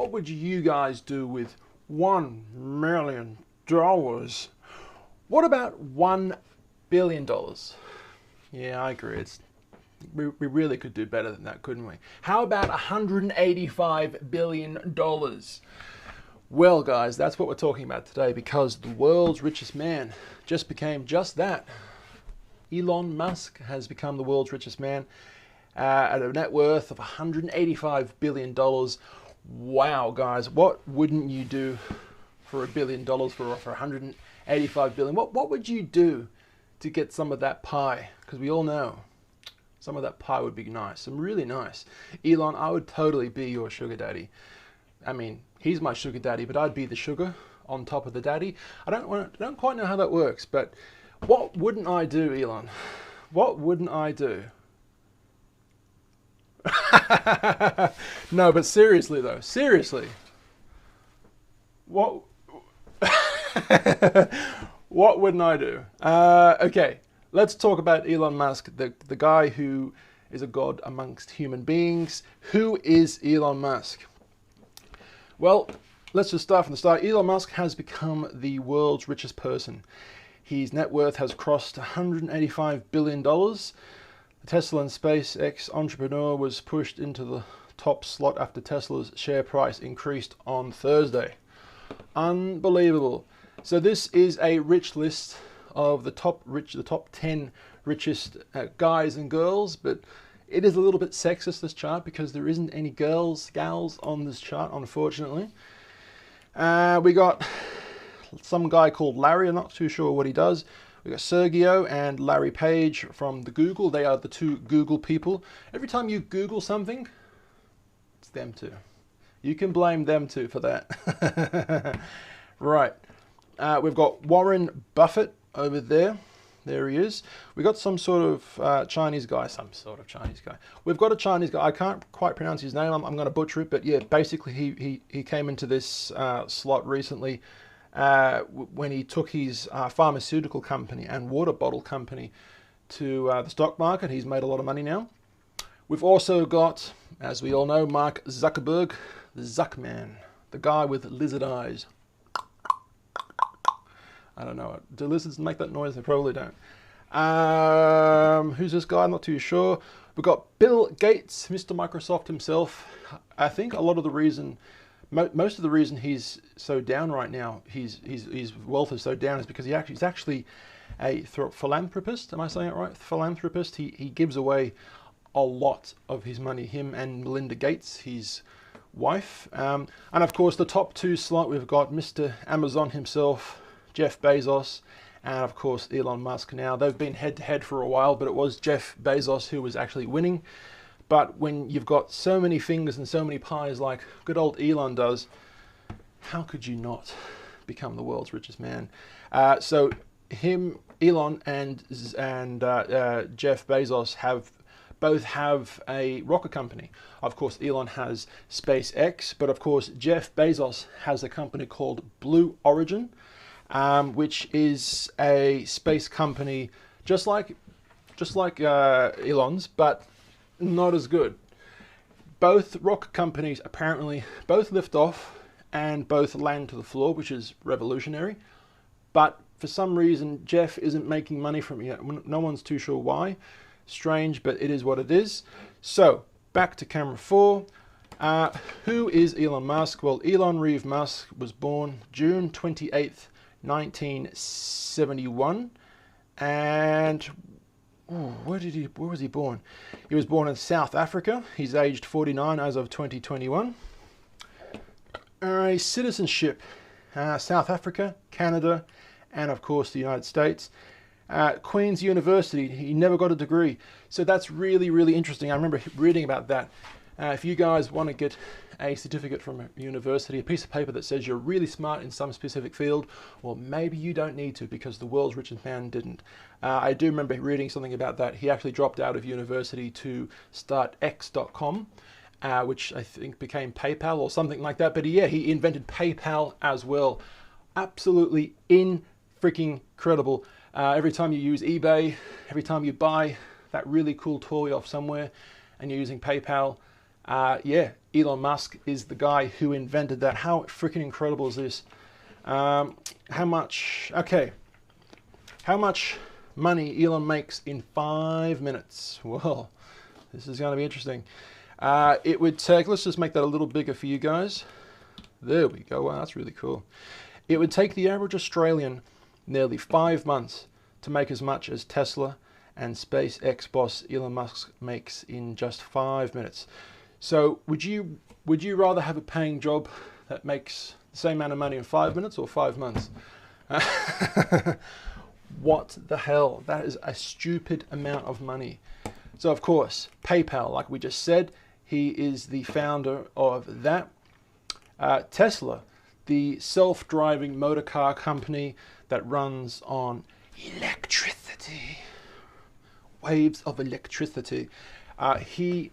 what would you guys do with $1 million? What about $1 billion? Yeah, I agree. We really could do better than that, couldn't we? How about $185 billion? Well, guys, that's what we're talking about today, because the world's richest man just became just that. Elon Musk has become the world's richest man at a net worth of $185 billion. Wow, guys, what wouldn't you do for $1 billion, for $185 billion? What would you do to get some of that pie? Because we all know some of that pie would be nice, some really nice. Elon, I would totally be your sugar daddy. I mean, he's my sugar daddy, but I'd be the sugar on top of the daddy. I don't quite know how that works, but what wouldn't I do, Elon? What wouldn't I do? No, but seriously though, seriously. What what wouldn't I do? Okay, let's talk about Elon Musk, the guy who is a god amongst human beings. Who is Elon Musk? Well, let's just start from the start. Elon Musk has become the world's richest person. His net worth has crossed $185 billion. The Tesla and SpaceX entrepreneur was pushed into the top slot after Tesla's share price increased on Thursday. Unbelievable. So this is a rich list of the top 10 richest guys and girls, but it is a little bit sexist, this chart, because there isn't any gals on this chart, unfortunately. We got some guy called Larry. I'm not too sure what he does. We got Sergio and Larry Page from the Google. They are the two Google people. Every time you Google something, it's them two. You can blame them two for that. Right. We've got Warren Buffett over there. There he is. We got some sort of Chinese guy. We've got a Chinese guy. I can't quite pronounce his name. I'm going to butcher it. But yeah, basically he came into this slot recently when he took his pharmaceutical company and water bottle company to the stock market. He's made a lot of money now. We've also got, as we all know, Mark Zuckerberg, the Zuckman, the guy with lizard eyes. I don't know. Do lizards make that noise? They probably don't. Who's this guy? I'm not too sure. We've got Bill Gates, Mr. Microsoft himself. I think a lot of the reason, most of the reason he's so down right now, his wealth is so down, is because he's actually a philanthropist. Am I saying it right? Philanthropist. He gives away a lot of his money. Him and Melinda Gates, his wife. And of course, the top two slot, we've got Mr. Amazon himself, Jeff Bezos, and of course Elon Musk. Now, they've been head to head for a while, but it was Jeff Bezos who was actually winning. But when you've got so many fingers and so many pies like good old Elon does, how could you not become the world's richest man? So Elon and Jeff Bezos both have a rocket company. Of course, Elon has SpaceX, but of course Jeff Bezos has a company called Blue Origin, which is a space company just like Elon's, but not as good. Both rocket companies apparently both lift off and both land to the floor, which is revolutionary. But for some reason, Jeff isn't making money from it. No one's too sure why. Strange, but it is what it is. So back to camera 4. Who is Elon Musk? Well, Elon Reeve Musk was born June 28th, 1971, and where was he born? He was born in South Africa. He's aged 49 as of 2021. Citizenship, South Africa, Canada, and of course the United States. Queen's University, he never got a degree, so that's really, really interesting. I remember reading about that. If you guys want to get a certificate from a university, a piece of paper that says you're really smart in some specific field, well, maybe you don't need to, because the world's richest man didn't. I do remember reading something about that. He actually dropped out of university to start X.com, which I think became PayPal or something like that. But yeah, he invented PayPal as well. Absolutely incredible. Every time you use eBay, every time you buy that really cool toy off somewhere and you're using PayPal, Yeah, Elon Musk is the guy who invented that. How freaking incredible is this? How much? Okay, how much money Elon makes in 5 minutes? Well, this is going to be interesting. It would take, let's just make that a little bigger for you guys. There we go. Wow, that's really cool. It would take the average Australian nearly 5 months to make as much as Tesla and SpaceX boss Elon Musk makes in just 5 minutes. So would you rather have a paying job that makes the same amount of money in 5 minutes or 5 months? What the hell? That is a stupid amount of money. So of course, PayPal, like we just said, he is the founder of that. Tesla, the self-driving motor car company that runs on electricity, waves of electricity. He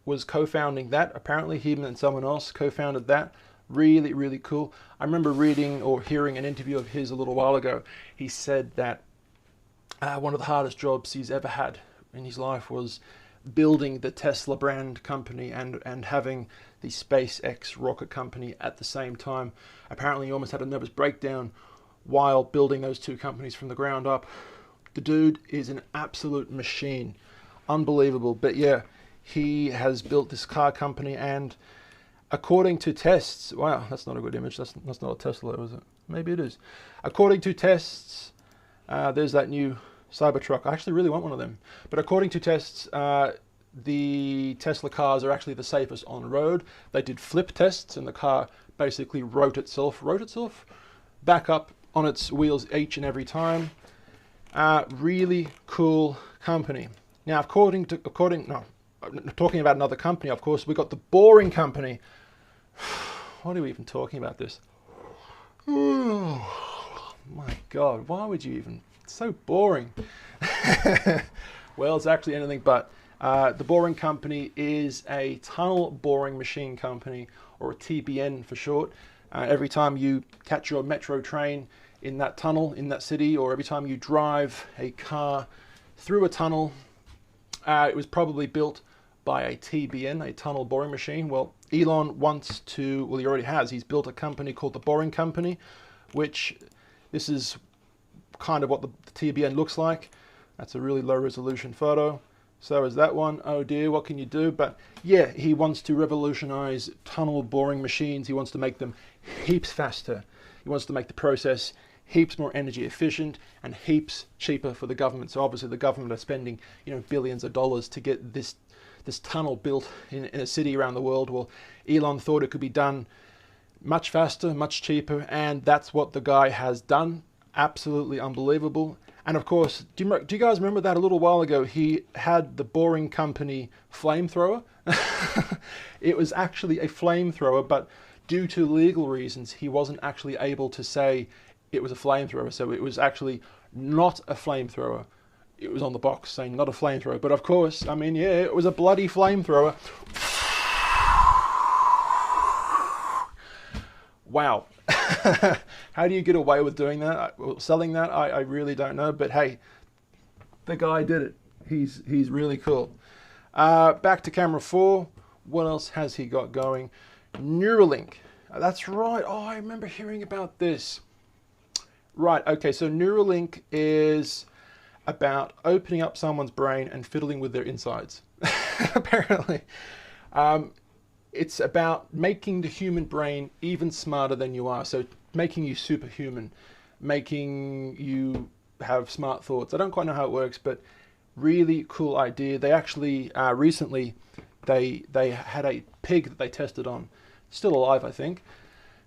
was co-founding that. Apparently him and someone else co-founded that. Really, really cool. I remember reading or hearing an interview of his a little while ago. He said that one of the hardest jobs he's ever had in his life was building the Tesla brand company and having the SpaceX rocket company at the same time. Apparently he almost had a nervous breakdown while building those two companies from the ground up. The dude is an absolute machine. Unbelievable. But yeah, he has built this car company, and according to tests, wow, that's not a good image. That's not a Tesla, is it? Maybe it is. According to tests, there's that new Cybertruck. I actually really want one of them. But according to tests, the Tesla cars are actually the safest on the road. They did flip tests, and the car basically wrote itself back up on its wheels each and every time. Really cool company. Now, talking about another company, of course, we got the Boring Company. What are we even talking about this? Oh, my God, why would you even? It's so boring. Well, it's actually anything but. The Boring Company is a tunnel boring machine company, or a TBN for short. Every time you catch your metro train in that tunnel, in that city, or every time you drive a car through a tunnel, it was probably built by a TBN, a tunnel boring machine. Well, Elon wants to, well, he already has. He's built a company called the Boring Company, which this is kind of what the TBN looks like. That's a really low resolution photo. So is that one. Oh dear, what can you do? But yeah, he wants to revolutionize tunnel boring machines. He wants to make them heaps faster. He wants to make the process heaps more energy efficient and heaps cheaper for the government. So obviously the government are spending, billions of dollars to get this tunnel built in a city around the world. Well, Elon thought it could be done much faster, much cheaper, and that's what the guy has done. Absolutely unbelievable. And of course, do you guys remember that a little while ago he had the Boring Company flamethrower? It was actually a flamethrower, but due to legal reasons, he wasn't actually able to say it was a flamethrower. So it was actually not a flamethrower. It was on the box saying not a flamethrower. But of course, I mean, yeah, it was a bloody flamethrower. Wow. How do you get away with doing that? Selling that? I really don't know. But hey, the guy did it. He's really cool. Back to camera 4. What else has he got going? Neuralink. That's right. Oh, I remember hearing about this. Right. Okay. So Neuralink is about opening up someone's brain and fiddling with their insides. Apparently. It's about making the human brain even smarter than you are. So making you superhuman, making you have smart thoughts. I don't quite know how it works, but really cool idea. They actually recently they had a pig that they tested on, still alive, I think,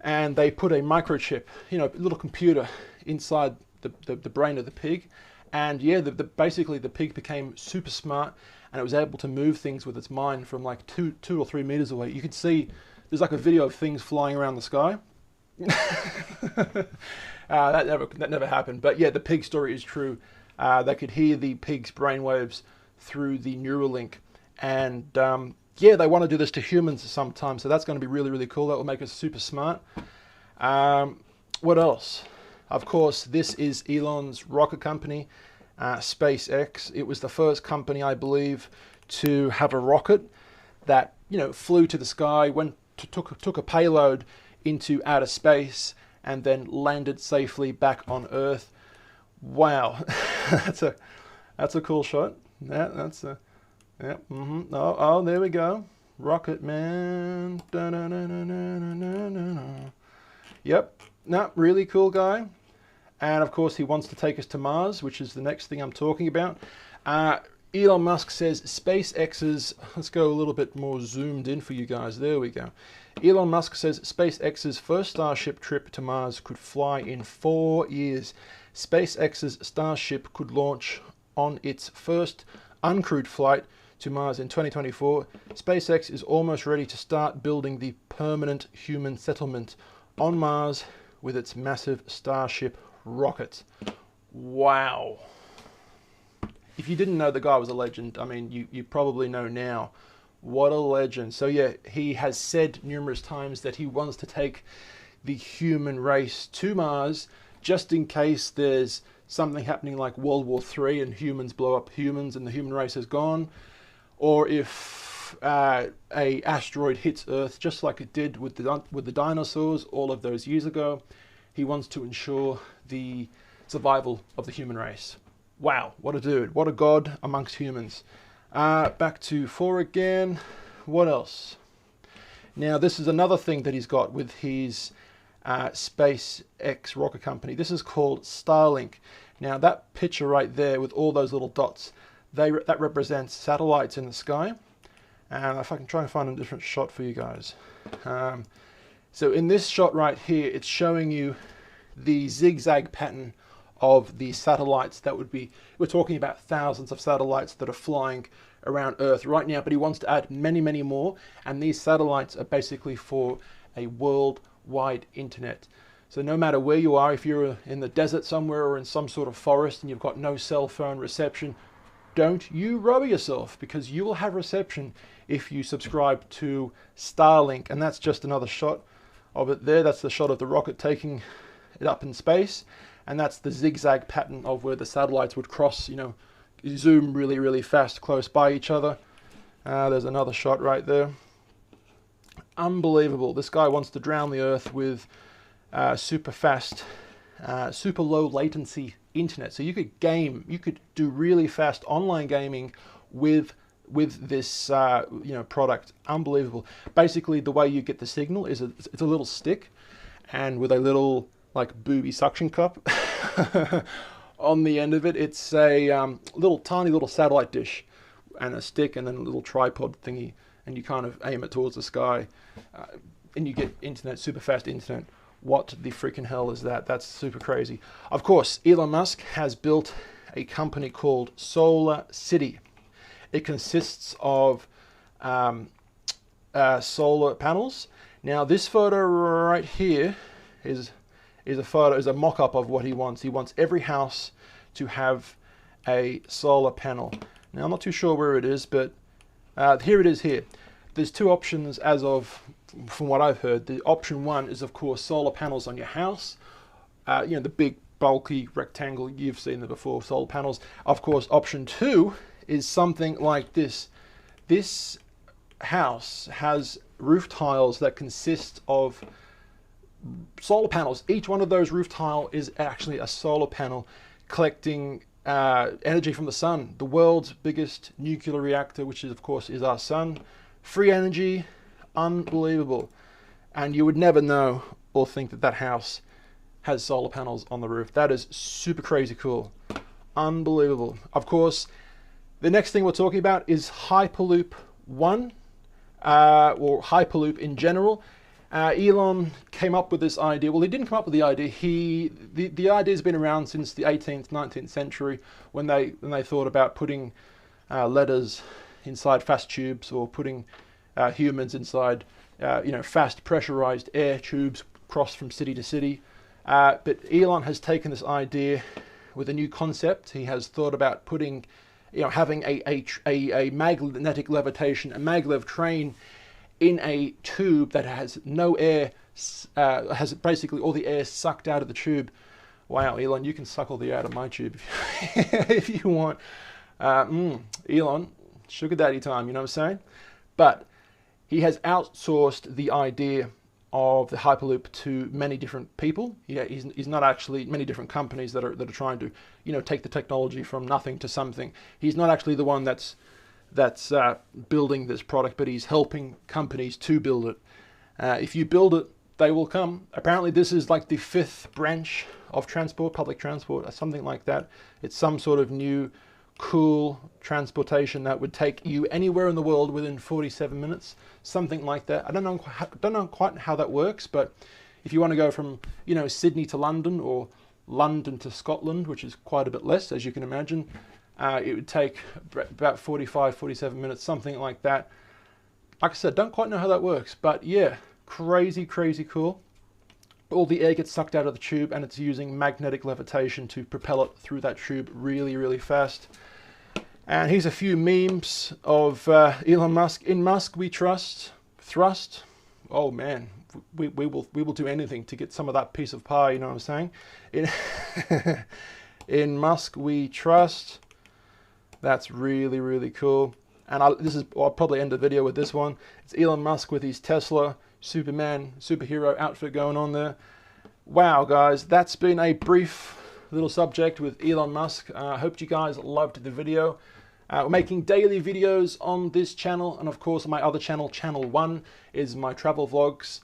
and they put a microchip, a little computer inside the brain of the pig, and yeah, basically the pig became super smart. And it was able to move things with its mind from like 2 or 3 meters away. You could see, there's like a video of things flying around the sky. That never happened. But yeah, the pig story is true. They could hear the pig's brainwaves through the Neuralink. And yeah, they want to do this to humans sometime. So that's going to be really, really cool. That will make us super smart. What else? Of course, this is Elon's rocket company. SpaceX. It was the first company, I believe, to have a rocket that flew to the sky, took a payload into outer space, and then landed safely back on Earth. Wow, that's a cool shot. Yeah, that's a Oh, there we go. Rocket Man. Yep, no, really cool guy. And of course, he wants to take us to Mars, which is the next thing I'm talking about. Elon Musk says SpaceX's, let's go a little bit more zoomed in for you guys. There we go. Elon Musk says SpaceX's first Starship trip to Mars could fly in 4 years. SpaceX's Starship could launch on its first uncrewed flight to Mars in 2024. SpaceX is almost ready to start building the permanent human settlement on Mars with its massive Starship rocket. Wow. If you didn't know the guy was a legend, I mean, you probably know now. What a legend. So yeah, he has said numerous times that he wants to take the human race to Mars just in case there's something happening like World War III and humans blow up humans and the human race is gone. Or if a asteroid hits Earth, just like it did with the dinosaurs all of those years ago. He wants to ensure the survival of the human race. Wow, what a dude. What a god amongst humans. Back to 4 again. What else? Now, this is another thing that he's got with his SpaceX rocket company. This is called Starlink. Now, that picture right there with all those little dots, that represents satellites in the sky. And if I can try and find a different shot for you guys. So in this shot right here, it's showing you the zigzag pattern of the satellites that would be, we're talking about thousands of satellites that are flying around Earth right now, but he wants to add many, many more. And these satellites are basically for a worldwide internet. So no matter where you are, if you're in the desert somewhere or in some sort of forest and you've got no cell phone reception, don't you worry yourself, because you will have reception if you subscribe to Starlink. And that's just another shot of it there. That's the shot of the rocket taking it up in space. And that's the zigzag pattern of where the satellites would cross, zoom really, really fast close by each other. There's another shot right there. Unbelievable. This guy wants to drown the Earth with super fast, super low latency internet. So you could do really fast online gaming with this product. Unbelievable. Basically, the way you get the signal is it's a little stick, and with a little like booby suction cup on the end of it, it's a tiny little satellite dish and a stick and then a little tripod thingy, and you kind of aim it towards the sky, and you get internet, super fast internet. What the freaking hell is that? That's super crazy. Of course, Elon Musk has built a company called Solar City. It consists of solar panels. Now, this photo right here is a mock-up of what he wants. He wants every house to have a solar panel. Now, I'm not too sure where it is, but here it is here. There's two options from what I've heard. The option one is, of course, solar panels on your house. The big, bulky rectangle, you've seen them before, solar panels. Of course, option two is something like this. This house has roof tiles that consist of solar panels. Each one of those roof tile is actually a solar panel collecting energy from the sun, the world's biggest nuclear reactor, which is, of course, is our sun. Free energy, unbelievable. And you would never know or think that house has solar panels on the roof. That is super crazy cool. Unbelievable. Of course, the next thing we're talking about is Hyperloop 1, or Hyperloop in general. Elon came up with this idea. Well, he didn't come up with the idea. The idea has been around since the 18th, 19th century when they thought about putting letters inside fast tubes, or putting humans inside fast pressurized air tubes crossed from city to city. But Elon has taken this idea with a new concept. He has thought about putting, having a magnetic levitation, a maglev train in a tube that has no air, has basically all the air sucked out of the tube. Wow, Elon, you can suck all the air out of my tube if you want. Elon, sugar daddy time, you know what I'm saying? But he has outsourced the idea of the Hyperloop to many different people. Yeah, he's not actually many different companies that are trying to, you know, take the technology from nothing to something. He's not actually the one that's building this product, but he's helping companies to build it. If you build it, they will come. Apparently, this is like the 5th branch of transport, public transport, or something like that. It's some sort of new, cool transportation that would take you anywhere in the world within 47 minutes, something like that. I don't know quite how that works, but if you want to go from, you know, Sydney to London or London to Scotland, which is quite a bit less, as you can imagine, it would take about 45, 47 minutes, something like that. Like I said, don't quite know how that works, but yeah, crazy, crazy cool. All the air gets sucked out of the tube, and it's using magnetic levitation to propel it through that tube really, really fast. And here's a few memes of Elon Musk. In Musk we trust. Thrust. Oh man, we will do anything to get some of that piece of pie. You know what I'm saying? In Musk we trust. That's really, really cool. And I'll probably end the video with this one. It's Elon Musk with his Tesla Superman superhero outfit going on there. Wow, guys, that's been a brief little subject with Elon Musk. I hope you guys loved the video. We're making daily videos on this channel, and of course my other channel, Channel 1, is my travel vlogs.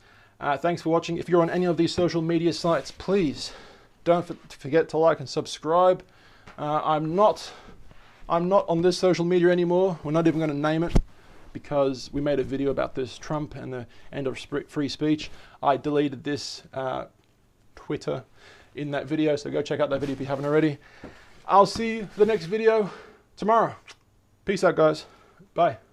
Thanks for watching. If you're on any of these social media sites, please don't forget to like and subscribe. I'm not on this social media anymore. We're not even going to name it, because we made a video about this, Trump and the end of free speech. I deleted this Twitter in that video, so go check out that video if you haven't already. I'll see you for the next video tomorrow. Peace out, guys. Bye.